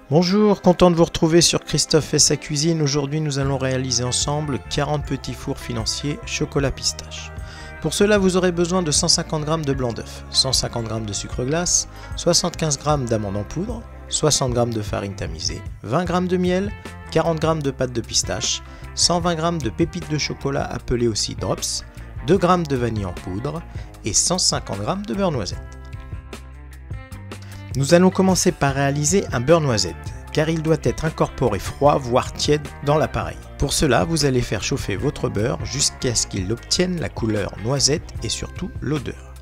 Bonjour, content de vous retrouver sur Christophe fait sa cuisine. Aujourd'hui nous allons réaliser ensemble 40 petits fours financiers chocolat pistache. Pour cela vous aurez besoin de 150 g de blanc d'œuf, 150 g de sucre glace, 75 g d'amandes en poudre, 60 g de farine tamisée, 20 g de miel, 40 g de pâte de pistache, 120 g de pépites de chocolat appelées aussi drops, 2 g de vanille en poudre et 150 g de beurre noisette. Nous allons commencer par réaliser un beurre noisette, car il doit être incorporé froid, voire tiède dans l'appareil. Pour cela, vous allez faire chauffer votre beurre jusqu'à ce qu'il obtienne la couleur noisette et surtout l'odeur.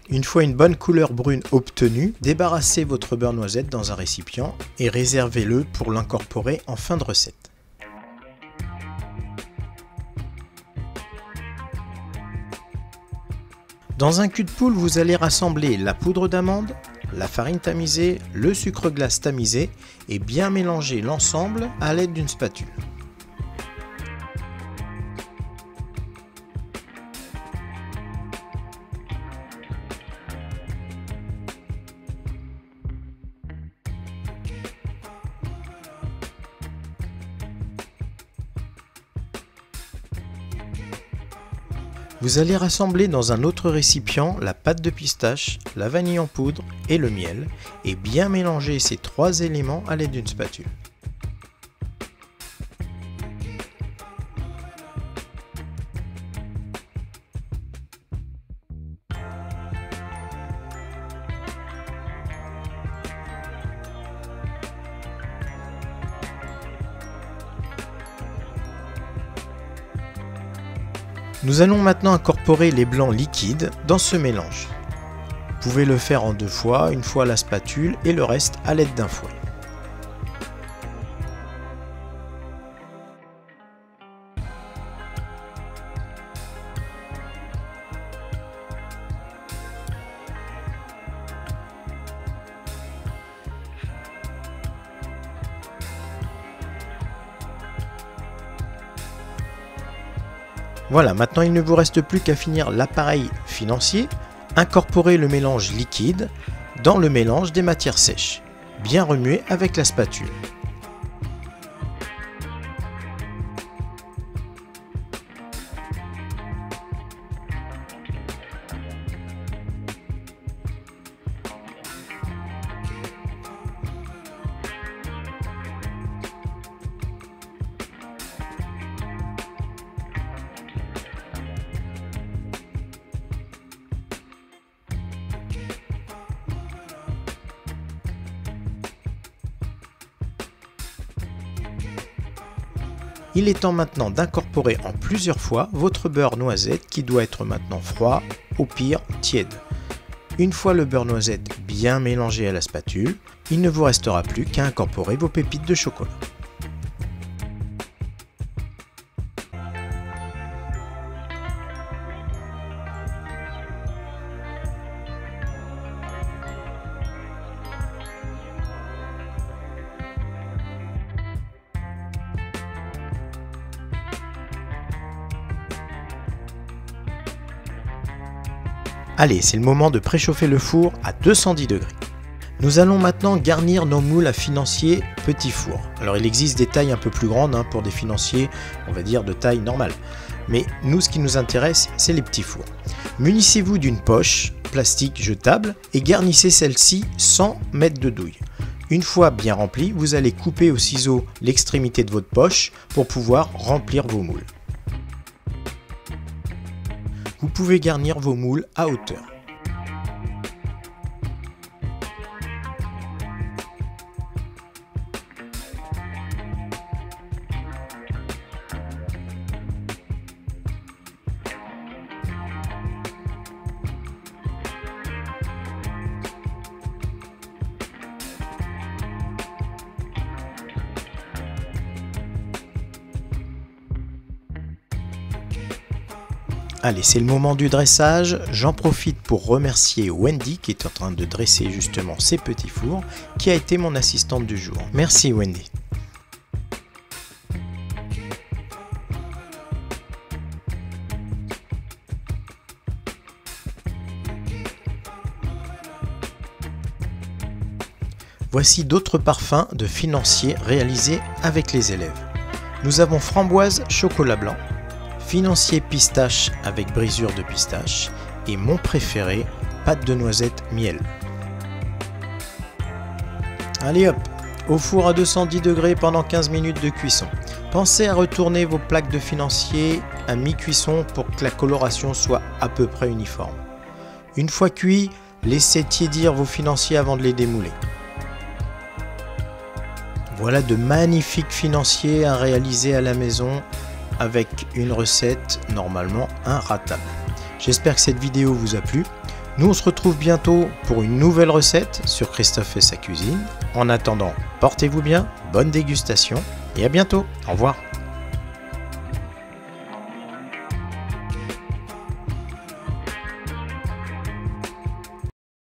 Une fois une bonne couleur brune obtenue, débarrassez votre beurre noisette dans un récipient et réservez-le pour l'incorporer en fin de recette. Dans un cul de poule, vous allez rassembler la poudre d'amande, la farine tamisée, le sucre glace tamisé et bien mélanger l'ensemble à l'aide d'une spatule. Vous allez rassembler dans un autre récipient la pâte de pistache, la vanille en poudre et le miel et bien mélanger ces trois éléments à l'aide d'une spatule. Nous allons maintenant incorporer les blancs liquides dans ce mélange. Vous pouvez le faire en deux fois, une fois à la spatule et le reste à l'aide d'un fouet. Voilà, maintenant il ne vous reste plus qu'à finir l'appareil financier, incorporer le mélange liquide dans le mélange des matières sèches, bien remuer avec la spatule. Il est temps maintenant d'incorporer en plusieurs fois votre beurre noisette qui doit être maintenant froid, au pire tiède. Une fois le beurre noisette bien mélangé à la spatule, il ne vous restera plus qu'à incorporer vos pépites de chocolat. Allez, c'est le moment de préchauffer le four à 210 degrés. Nous allons maintenant garnir nos moules à financier petits fours. Alors il existe des tailles un peu plus grandes pour des financiers, on va dire de taille normale. Mais nous, ce qui nous intéresse, c'est les petits fours. Munissez-vous d'une poche plastique jetable et garnissez celle-ci sans mettre de douille. Une fois bien remplie, vous allez couper au ciseau l'extrémité de votre poche pour pouvoir remplir vos moules. Vous pouvez garnir vos moules à hauteur. Allez, c'est le moment du dressage. J'en profite pour remercier Wendy qui est en train de dresser justement ces petits fours, qui a été mon assistante du jour. Merci Wendy. Voici d'autres parfums de financier réalisés avec les élèves. Nous avons framboise chocolat blanc, financier pistache avec brisure de pistache et mon préféré, pâte de noisette miel. Allez hop, au four à 210 degrés pendant 15 minutes de cuisson. Pensez à retourner vos plaques de financier à mi-cuisson pour que la coloration soit à peu près uniforme. Une fois cuit, laissez tiédir vos financiers avant de les démouler. Voilà de magnifiques financiers à réaliser à la maison avec une recette normalement inratable. J'espère que cette vidéo vous a plu. Nous on se retrouve bientôt pour une nouvelle recette sur Christophe et sa cuisine. En attendant, portez-vous bien, bonne dégustation et à bientôt. Au revoir.